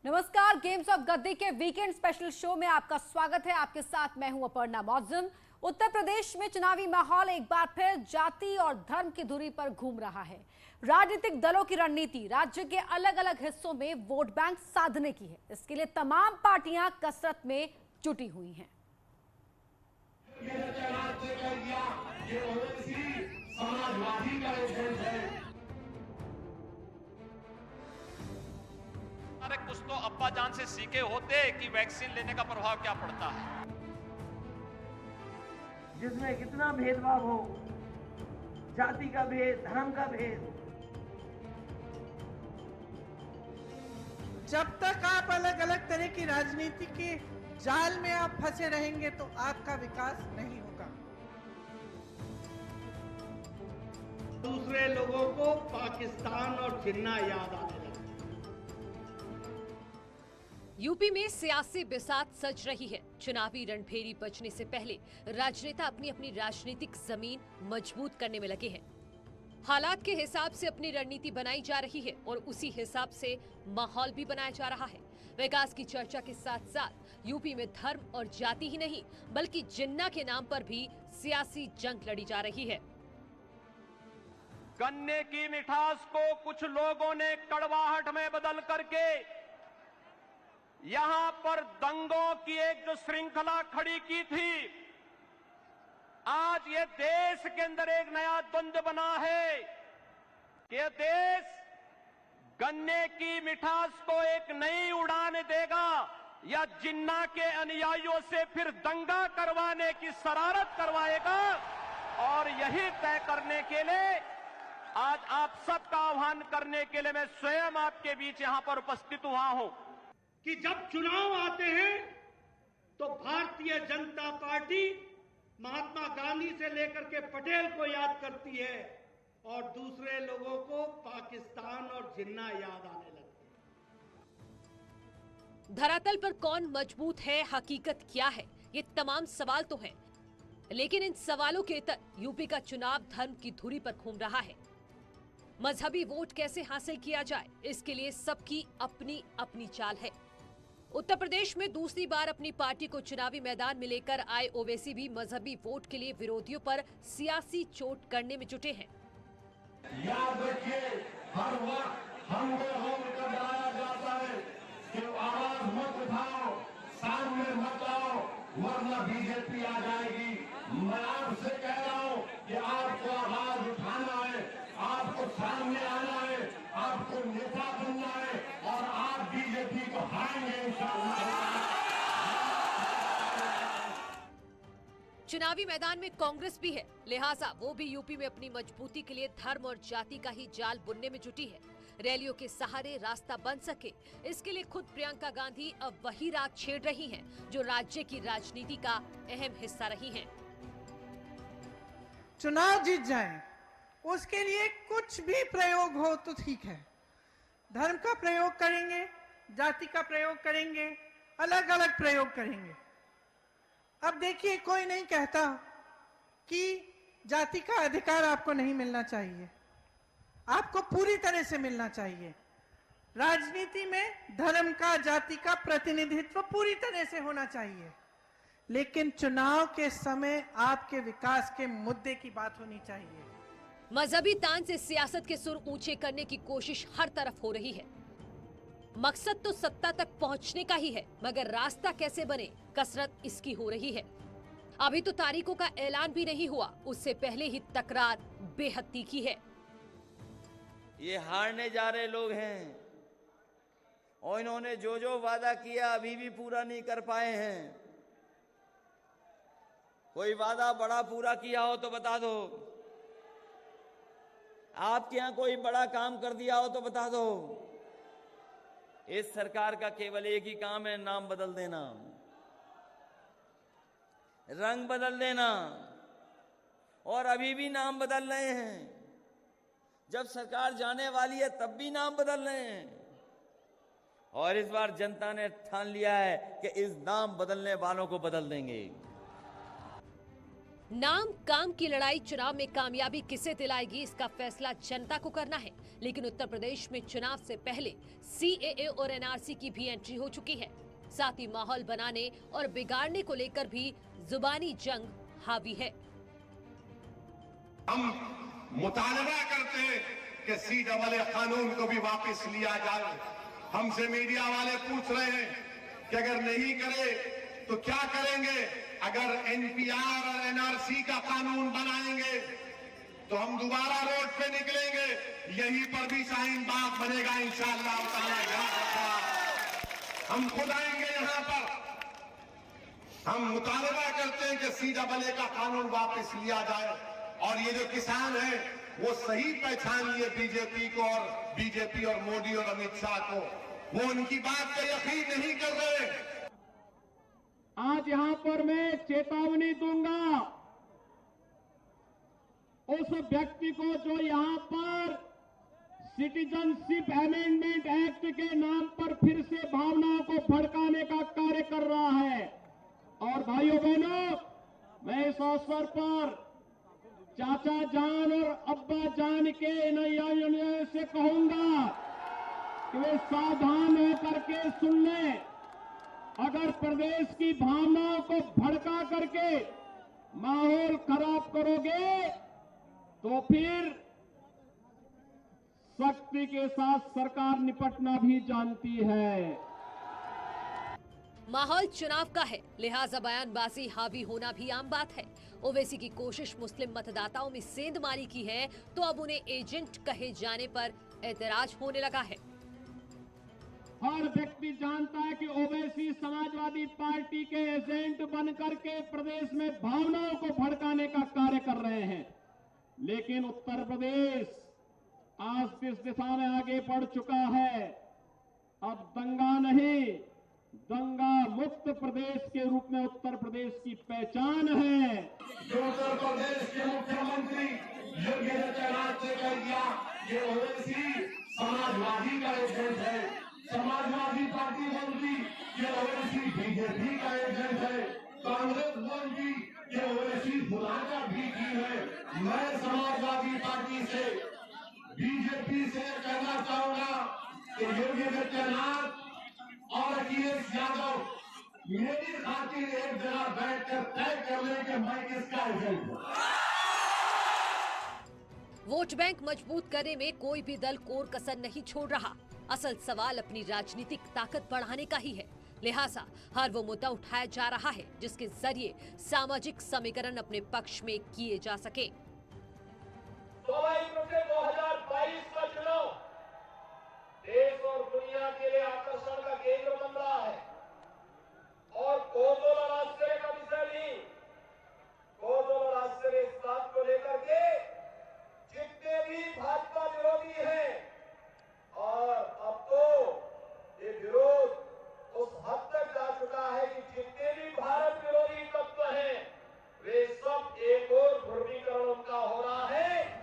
नमस्कार, games of गद्दी के weekend special show में आपका स्वागत है। आपके साथ मैं हूं अपर्णा मौजम। उत्तर प्रदेश में चुनावी माहौल एक बार फिर जाति और धर्म की धुरी पर घूम रहा है। राजनीतिक दलों की रणनीति राज्य के अलग अलग हिस्सों में वोट बैंक साधने की है। इसके लिए तमाम पार्टियां कसरत में जुटी हुई हैं। अरे कुछ तो अब्बा जान से सीखे होते कि वैक्सीन लेने का प्रभाव क्या पड़ता है, जिसमें कितना भेदभाव हो, जाति का भेद, धर्म का भेद। जब तक आप अलग अलग तरह की राजनीति के जाल में आप फंसे रहेंगे तो आपका विकास नहीं होगा। दूसरे लोगों को पाकिस्तान और जिन्ना याद आने लगा। यूपी में सियासी बिसात सज रही है। चुनावी रणभेरी बजने से पहले राजनेता अपनी अपनी राजनीतिक जमीन मजबूत करने में लगे हैं। हालात के हिसाब से अपनी रणनीति बनाई जा रही है और उसी हिसाब से माहौल भी बनाया जा रहा है। विकास की चर्चा के साथ साथ यूपी में धर्म और जाति ही नहीं बल्कि जिन्ना के नाम पर भी सियासी जंग लड़ी जा रही है। गन्ने की मिठास को कुछ लोगों ने कड़वाहट में बदल करके यहां पर दंगों की एक जो श्रृंखला खड़ी की थी, आज ये देश के अंदर एक नया द्वंद्व बना है कि ये देश गन्ने की मिठास को एक नई उड़ान देगा या जिन्ना के अनुयायियों से फिर दंगा करवाने की शरारत करवाएगा। और यही तय करने के लिए आज आप सबका आह्वान करने के लिए मैं स्वयं आपके बीच यहां पर उपस्थित हुआ हूं कि जब चुनाव आते हैं तो भारतीय जनता पार्टी महात्मा गांधी से लेकर के पटेल को याद करती है और दूसरे लोगों को पाकिस्तान और जिन्ना याद आने लगती है। धरातल पर कौन मजबूत है, हकीकत क्या है, ये तमाम सवाल तो हैं। लेकिन इन सवालों के इतर यूपी का चुनाव धर्म की धुरी पर घूम रहा है। मजहबी वोट कैसे हासिल किया जाए, इसके लिए सबकी अपनी अपनी चाल है। उत्तर प्रदेश में दूसरी बार अपनी पार्टी को चुनावी मैदान में लेकर आए ओवैसी भी मजहबी वोट के लिए विरोधियों पर सियासी चोट करने में जुटे हैं। याद रखिए, हर वक्त हमको डराया जाता है कि आवाज मत उठाओ, सामने मत आओ वरना बीजेपी आ जाएगी। मैं आपसे कह रहा हूं कि आपको आवाज उठाना है, आपको सामने आना है, आपको नेता बनना है और आप बीजेपी को हारेंगे इंशाअल्लाह। चुनावी मैदान में कांग्रेस भी है, लिहाजा वो भी यूपी में अपनी मजबूती के लिए धर्म और जाति का ही जाल बुनने में जुटी है। रैलियों के सहारे रास्ता बन सके, इसके लिए खुद प्रियंका गांधी अब वही राग छेड़ रही हैं, जो राज्य की राजनीति का अहम हिस्सा रही हैं। चुनाव जीत जाएं, उसके लिए कुछ भी प्रयोग हो तो ठीक है। धर्म का प्रयोग करेंगे, जाति का प्रयोग करेंगे, अलग अलग प्रयोग करेंगे। अब देखिए, कोई नहीं कहता कि जाति का अधिकार आपको नहीं मिलना चाहिए, आपको पूरी तरह से मिलना चाहिए। राजनीति में धर्म का, जाति का प्रतिनिधित्व पूरी तरह से होना चाहिए, लेकिन चुनाव के समय आपके विकास के मुद्दे की बात होनी चाहिए। मजहबी तान से सियासत के सुर ऊंचे करने की कोशिश हर तरफ हो रही है। मकसद तो सत्ता तक पहुंचने का ही है, मगर रास्ता कैसे बने, कसरत इसकी हो रही है। अभी तो तारीखों का ऐलान भी नहीं हुआ, उससे पहले ही तकरार बेहद तीखी है। ये हारने जा रहे लोग हैं और इन्होंने जो जो वादा किया अभी भी पूरा नहीं कर पाए हैं। कोई वादा बड़ा पूरा किया हो तो बता दो, आपके यहां कोई बड़ा काम कर दिया हो तो बता दो। इस सरकार का केवल एक ही काम है, नाम बदल देना, रंग बदल देना, और अभी भी नाम बदल रहे हैं। जब सरकार जाने वाली है तब भी नाम बदल रहे हैं। और इस बार जनता ने ठान लिया है कि इस नाम बदलने वालों को बदल देंगे। नाम काम की लड़ाई चुनाव में कामयाबी किसे दिलाएगी, इसका फैसला जनता को करना है। लेकिन उत्तर प्रदेश में चुनाव से पहले सीएए और एनआरसी की भी एंट्री हो चुकी है। साथ ही माहौल बनाने और बिगाड़ने को लेकर भी जुबानी जंग हावी है। हम मुतालबा करते हैं कि CAA कानून को भी वापस लिया जाए। हमसे मीडिया वाले पूछ रहे हैं कि अगर नहीं करे तो क्या करेंगे। अगर NPR और NRC का कानून बनाएंगे तो हम दोबारा रोड पे निकलेंगे। यहीं पर भी शाहीन बाग बनेगा इंशाअल्लाह ताला। याद रखना, हम खुद आएंगे यहां पर। हम मुतालबा करते हैं कि CAA का कानून वापस लिया जाए। और ये जो किसान है वो सही पहचान लिए बीजेपी को, और बीजेपी और मोदी और अमित शाह को। वो उनकी बात का यकीन नहीं कर रहे। आज यहां पर मैं चेतावनी दूंगा उस व्यक्ति को जो यहां पर सिटीजनशिप अमेंडमेंट एक्ट के नाम पर फिर से भावनाओं को भड़काने का कार्य कर रहा है। और भाइयों बहनों, मैं इस अवसर पर चाचा जान और अब्बा जान के नैया से कहूंगा कि वे सावधान होकर के सुन लें। अगर प्रदेश की भावनाओं को भड़का करके माहौल खराब करोगे तो फिर सख्ती के साथ सरकार निपटना भी जानती है। माहौल चुनाव का है, लिहाजा बयानबाजी हावी होना भी आम बात है। ओवैसी की कोशिश मुस्लिम मतदाताओं में सेंधमारी की है, तो अब उन्हें एजेंट कहे जाने पर ऐतराज होने लगा है। हर व्यक्ति जानता है कि ओवैसी समाजवादी पार्टी के एजेंट बनकर के प्रदेश में भावनाओं को भड़काने का कार्य कर रहे हैं। लेकिन उत्तर प्रदेश आज इस दिशा में आगे बढ़ चुका है। अब दंगा नहीं, दंगा मुक्त प्रदेश के रूप में उत्तर प्रदेश की पहचान है। जो उत्तर प्रदेश के मुख्यमंत्री योगी आदित्यनाथ ने कह दिया ये ओवैसी समाजवादी का एजेंट है, समाजवादी पार्टी बोलती ये ओवैसी बीजेपी का एजेंट है, कांग्रेस बोलती ये ओवैसी बुलाकर भी की है। मैं समाजवादी पार्टी से, बीजेपी से कहना चाहूंगा कि योगी आदित्यनाथ और अखिलेश यादव मेरी खातिर एक जगह बैठकर तय कर लें कि मैं किसका एजेंट हूं। वोट बैंक मजबूत करने में कोई भी दल कोर कसर नहीं छोड़ रहा। असल सवाल अपनी राजनीतिक ताकत बढ़ाने का ही है। लिहाजा हर वो मुद्दा उठाया जा रहा है जिसके जरिए सामाजिक समीकरण अपने पक्ष में किए जा सके। 2022 का चुनाव देश और दुनिया के लिए आकर्षण का केंद्र बन रहा है। और कोजल और आश्चर्य का विषय नहीं, कोजल और आश्चर्य इस बात को लेकर के जितने भी भाजपा विरोधी हैं, और अब तो ये विरोध उस हद तक जा चुका है कि जितने भी भारत विरोधी तत्व हैं वे सब एक और ध्रुवीकरण उनका हो रहा है।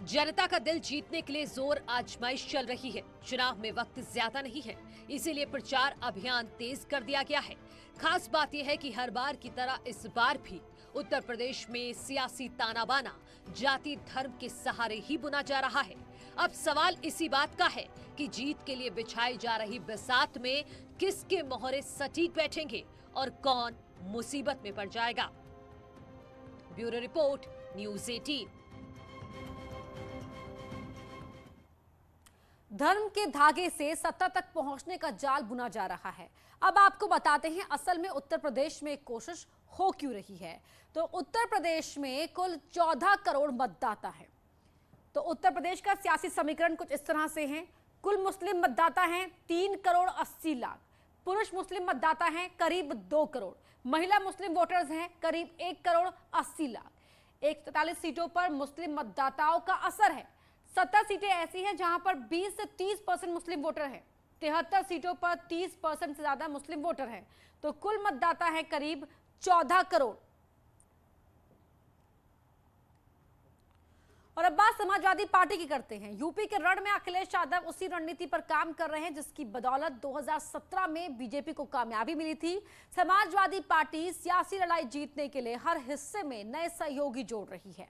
जनता का दिल जीतने के लिए जोर आजमाइश चल रही है। चुनाव में वक्त ज्यादा नहीं है, इसीलिए प्रचार अभियान तेज कर दिया गया है। खास बात यह है कि हर बार की तरह इस बार भी उत्तर प्रदेश में सियासी ताना बाना जाति धर्म के सहारे ही बुना जा रहा है। अब सवाल इसी बात का है कि जीत के लिए बिछाई जा रही बिसात में किसके मोहरे सटीक बैठेंगे और कौन मुसीबत में पड़ जाएगा। Bureau report, news 18। धर्म के धागे से सत्ता तक पहुंचने का जाल बुना जा रहा है। अब आपको बताते हैं असल में उत्तर प्रदेश में एक कोशिश हो क्यों रही है। तो उत्तर प्रदेश में कुल 14 करोड़ मतदाता हैं। तो उत्तर प्रदेश का सियासी समीकरण कुछ इस तरह से है। कुल मुस्लिम मतदाता हैं 3 करोड़ 80 लाख, पुरुष मुस्लिम मतदाता हैं करीब 2 करोड़, महिला मुस्लिम वोटर्स हैं करीब 1 करोड़ 80 लाख। 143 सीटों पर मुस्लिम मतदाताओं का असर है। 70 सीटें ऐसी हैं जहां पर 20 से 30% मुस्लिम वोटर हैं। 73 सीटों पर 30% से ज्यादा मुस्लिम वोटर हैं। तो कुल मतदाता है करीब 14 करोड़। और अब बात समाजवादी पार्टी की करते हैं। यूपी के रण में अखिलेश यादव उसी रणनीति पर काम कर रहे हैं जिसकी बदौलत 2017 में बीजेपी को कामयाबी मिली थी। समाजवादी पार्टी सियासी लड़ाई जीतने के लिए हर हिस्से में नए सहयोगी जोड़ रही है।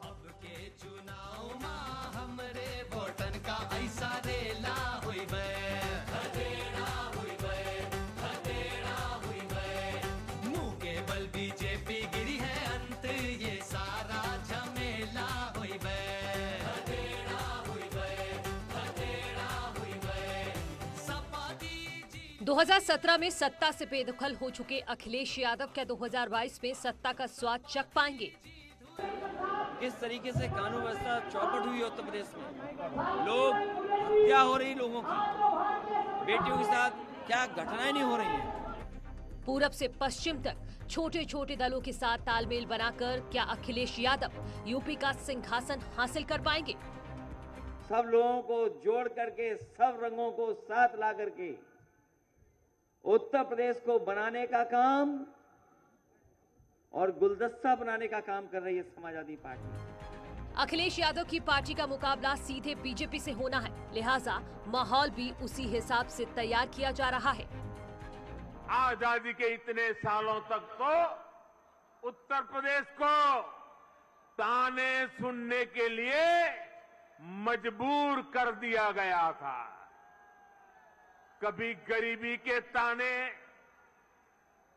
अब के चुनाव में हमरे वोटन का ऐसा रेला हुई बीजेपी गिरी है अंत ये सारा झमेला हुई 2017 में सत्ता से बेदखल हो चुके अखिलेश यादव क्या 2022 में सत्ता का स्वाद चख पाएंगे? किस तरीके से कानून व्यवस्था चौपट हुई उत्तर प्रदेश में, लोग हत्या हो रही लोगों की, बेटियों के साथ क्या घटनाएं नहीं हो रही हैं। पूरब से पश्चिम तक छोटे छोटे दलों के साथ तालमेल बनाकर क्या अखिलेश यादव यूपी का सिंहासन हासिल कर पाएंगे? सब लोगों को जोड़ करके, सब रंगों को साथ ला करके उत्तर प्रदेश को बनाने का काम और गुलदस्ता बनाने का काम कर रही है समाजवादी पार्टी। अखिलेश यादव की पार्टी का मुकाबला सीधे बीजेपी से होना है, लिहाजा माहौल भी उसी हिसाब से तैयार किया जा रहा है। आजादी के इतने सालों तक तो उत्तर प्रदेश को ताने सुनने के लिए मजबूर कर दिया गया था। कभी गरीबी के ताने,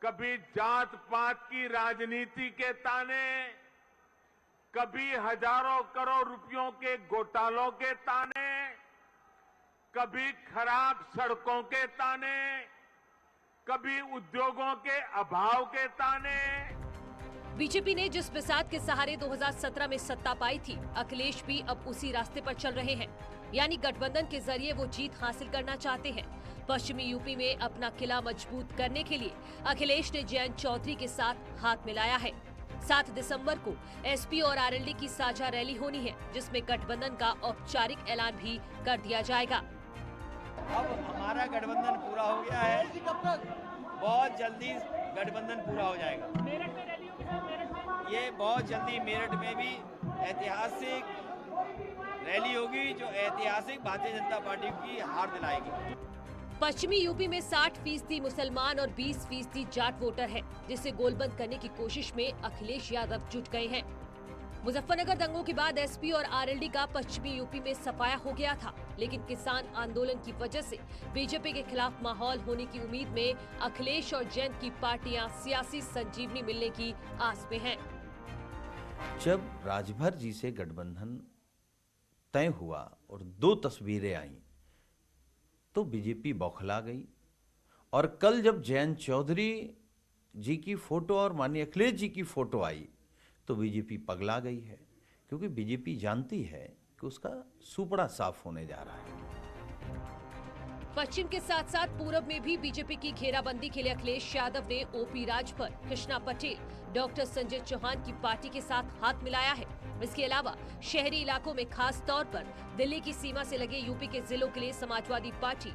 कभी जात पात की राजनीति के ताने, कभी हजारों करोड़ रुपयों के घोटालों के ताने, कभी खराब सड़कों के ताने, कभी उद्योगों के अभाव के ताने। बीजेपी ने जिस बिसात के सहारे 2017 में सत्ता पाई थी, अखिलेश भी अब उसी रास्ते पर चल रहे हैं, यानी गठबंधन के जरिए वो जीत हासिल करना चाहते हैं। पश्चिमी यूपी में अपना किला मजबूत करने के लिए अखिलेश ने जयंत चौधरी के साथ हाथ मिलाया है। 7 दिसंबर को एसपी और आरएलडी की साझा रैली होनी है, जिसमें गठबंधन का औपचारिक ऐलान भी कर दिया जाएगा। अब हमारा गठबंधन पूरा हो गया है, बहुत जल्दी गठबंधन पूरा हो जाएगा। ये बहुत जल्दी मेरठ में भी ऐतिहासिक रैली होगी जो ऐतिहासिक भारतीय जनता पार्टी की हार दिलाएगी। पश्चिमी यूपी में 60% मुसलमान और 20% जाट वोटर है, जिसे गोलबंद करने की कोशिश में अखिलेश यादव जुट गए हैं। मुजफ्फरनगर दंगों के बाद एसपी और आरएलडी का पश्चिमी यूपी में सफाया हो गया था, लेकिन किसान आंदोलन की वजह से बीजेपी के खिलाफ माहौल होने की उम्मीद में अखिलेश और जयंत की पार्टियां सियासी संजीवनी मिलने की आस में हैं। जब राजभर जी से गठबंधन तय हुआ और 2 तस्वीरें आईं, तो बीजेपी बौखला गई। और कल जब जयंत चौधरी जी की फोटो और माननीय अखिलेश जी की फोटो आई, तो बीजेपी पगला गई है, क्योंकि बीजेपी जानती है कि उसका सुपड़ा साफ होने जा रहा है। पश्चिम के साथ साथ पूरब में भी बीजेपी की घेराबंदी के लिए अखिलेश यादव ने ओपी राजभर, कृष्णा पटेल, डॉक्टर संजय चौहान की पार्टी के साथ हाथ मिलाया है। इसके अलावा शहरी इलाकों में खास तौर पर दिल्ली की सीमा से लगे यूपी के जिलों के लिए समाजवादी पार्टी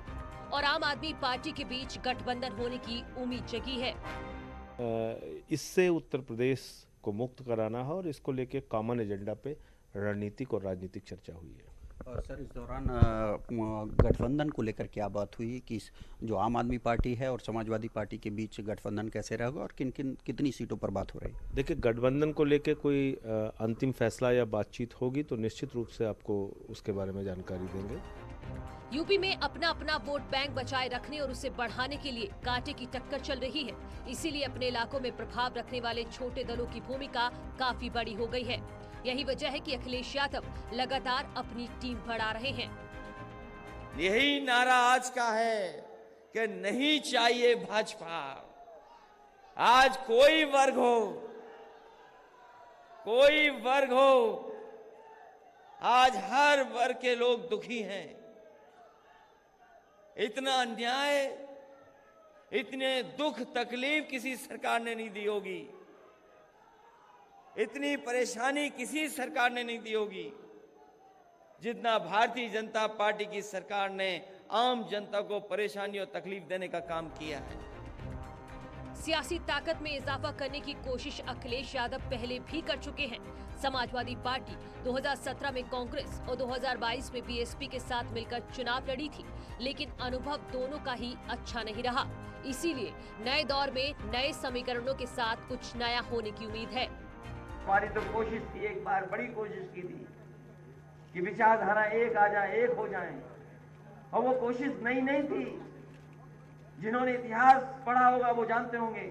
और आम आदमी पार्टी के बीच गठबंधन होने की उम्मीद जगी है। इससे उत्तर प्रदेश को मुक्त कराना है और इसको लेके कॉमन एजेंडा पे रणनीतिक और राजनीतिक चर्चा हुई है। और सर, इस दौरान गठबंधन को लेकर क्या बात हुई कि जो आम आदमी पार्टी है और समाजवादी पार्टी के बीच गठबंधन कैसे रहेगा और कितनी सीटों पर बात हो रही है? देखिए, गठबंधन को लेके कोई अंतिम फैसला या बातचीत होगी तो निश्चित रूप से आपको उसके बारे में जानकारी देंगे। यूपी में अपना अपना वोट बैंक बचाए रखने और उसे बढ़ाने के लिए कांटे की टक्कर चल रही है। इसीलिए अपने इलाकों में प्रभाव रखने वाले छोटे दलों की भूमिका काफी बड़ी हो गई है। यही वजह है कि अखिलेश यादव लगातार अपनी टीम बढ़ा रहे हैं। यही नारा आज का है कि नहीं चाहिए भाजपा। आज कोई वर्ग हो, आज हर वर्ग के लोग दुखी हैं। इतना अन्याय, इतने दुख तकलीफ किसी सरकार ने नहीं दी होगी, इतनी परेशानी किसी सरकार ने नहीं दी होगी जितना भारतीय जनता पार्टी की सरकार ने आम जनता को परेशानी और तकलीफ देने का काम किया है। सियासी ताकत में इजाफा करने की कोशिश अखिलेश यादव पहले भी कर चुके हैं। समाजवादी पार्टी 2017 में कांग्रेस और 2022 में बीएसपी के साथ मिलकर चुनाव लड़ी थी, लेकिन अनुभव दोनों का ही अच्छा नहीं रहा। इसीलिए नए दौर में नए समीकरणों के साथ कुछ नया होने की उम्मीद है। हमारी तो कोशिश थी, एक बार बड़ी कोशिश की थी कि विचारधारा एक आ जाए, एक हो जाए, और वो कोशिश नई नहीं थी। जिन्होंने इतिहास पढ़ा होगा वो जानते होंगे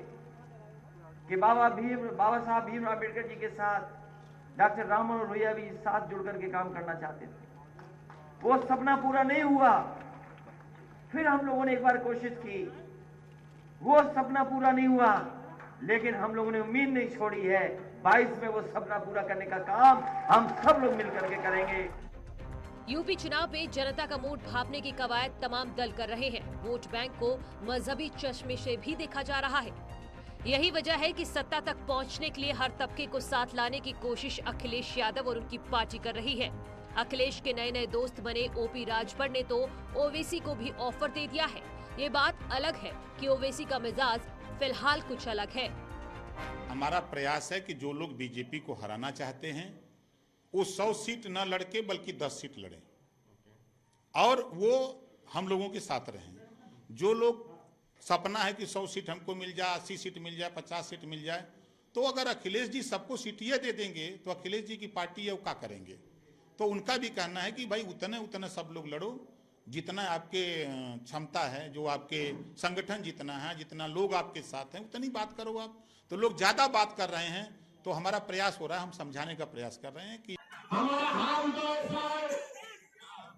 कि बाबा साहब भीमराव अम्बेडकर जी के साथ डॉक्टर राम मनोहर लोहिया भी साथ जुड़ करके काम करना चाहते थे। वो सपना पूरा नहीं हुआ। फिर हम लोगों ने एक बार कोशिश की, वो सपना पूरा नहीं हुआ, लेकिन हम लोगों ने उम्मीद नहीं छोड़ी है। 22 में वो सपना पूरा करने का काम हम सब लोग मिलकर के करेंगे। यूपी चुनाव में जनता का मूड भांपने की कवायद तमाम दल कर रहे हैं। वोट बैंक को मजहबी चश्मे से भी देखा जा रहा है। यही वजह है कि सत्ता तक पहुंचने के लिए हर तबके को साथ लाने की कोशिश अखिलेश यादव और उनकी पार्टी कर रही है। अखिलेश के नए नए दोस्त बने ओपी राजभर ने तो ओवैसी को भी ऑफर दे दिया है। ये बात अलग है कि ओवैसी का मिजाज फिलहाल कुछ अलग है। हमारा प्रयास है कि जो लोग बीजेपी को हराना चाहते हैं वो 100 सीट न लड़के बल्कि 10 सीट लड़े और वो हम लोगों के साथ रहें। जो लोग सपना है कि 100 सीट हमको मिल जाए, 80 सीट मिल जाए, 50 सीट मिल जाए, तो अगर अखिलेश जी सबको सीटियाँ दे देंगे तो अखिलेश जी की पार्टी है वो क्या करेंगे। तो उनका भी कहना है कि भाई उतने सब लोग लड़ो, जितना आपके क्षमता है, जो आपके संगठन जितना है, जितना लोग आपके साथ हैं, उतनी बात करो आप। तो लोग ज्यादा बात कर रहे हैं तो हमारा प्रयास हो रहा है, हम समझाने का प्रयास कर रहे हैं कि हमारा हाल तो ऐसा है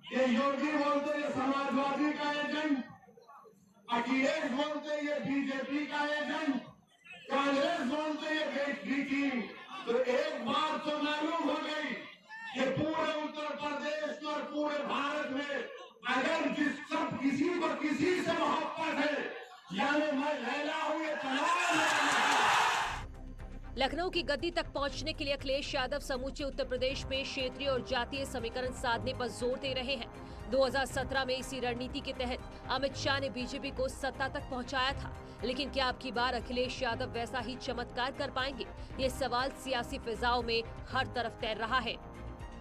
कि योगी बोलते ये समाजवादी का एजेंट, अखिलेश बोलते ये बीजेपी का एजेंट, कांग्रेस बोलते ये बीजेपी की। तो एक बात तो मालूम हो गई कि पूरे उत्तर प्रदेश और पूरे भारत में अगर किसी को किसी से मोहब्बत है, यानी मैं लैला हूं, ये लखनऊ की गद्दी तक पहुंचने के लिए अखिलेश यादव समूचे उत्तर प्रदेश में क्षेत्रीय और जातीय समीकरण साधने पर जोर दे रहे हैं। 2017 में इसी रणनीति के तहत अमित शाह ने बीजेपी को सत्ता तक पहुंचाया था, लेकिन क्या अब की बार अखिलेश यादव वैसा ही चमत्कार कर पाएंगे? ये सवाल सियासी फिजाओं में हर तरफ तैर रहा है।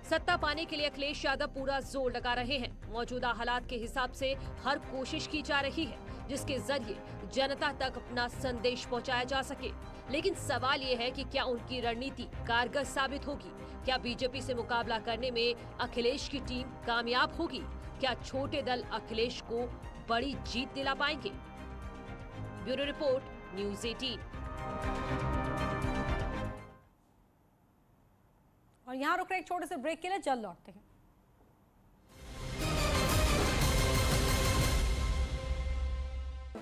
सत्ता पाने के लिए अखिलेश यादव पूरा जोर लगा रहे हैं। मौजूदा हालात के हिसाब से हर कोशिश की जा रही है जिसके जरिए जनता तक अपना संदेश पहुंचाया जा सके। लेकिन सवाल ये है कि क्या उनकी रणनीति कारगर साबित होगी? क्या बीजेपी से मुकाबला करने में अखिलेश की टीम कामयाब होगी? क्या छोटे दल अखिलेश को बड़ी जीत दिला पाएंगे? Bureau report, news 18। और यहाँ रुक रहे एक छोटे से ब्रेक के लिए, जल्द लौटते हैं।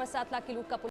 7 लाख की लूट का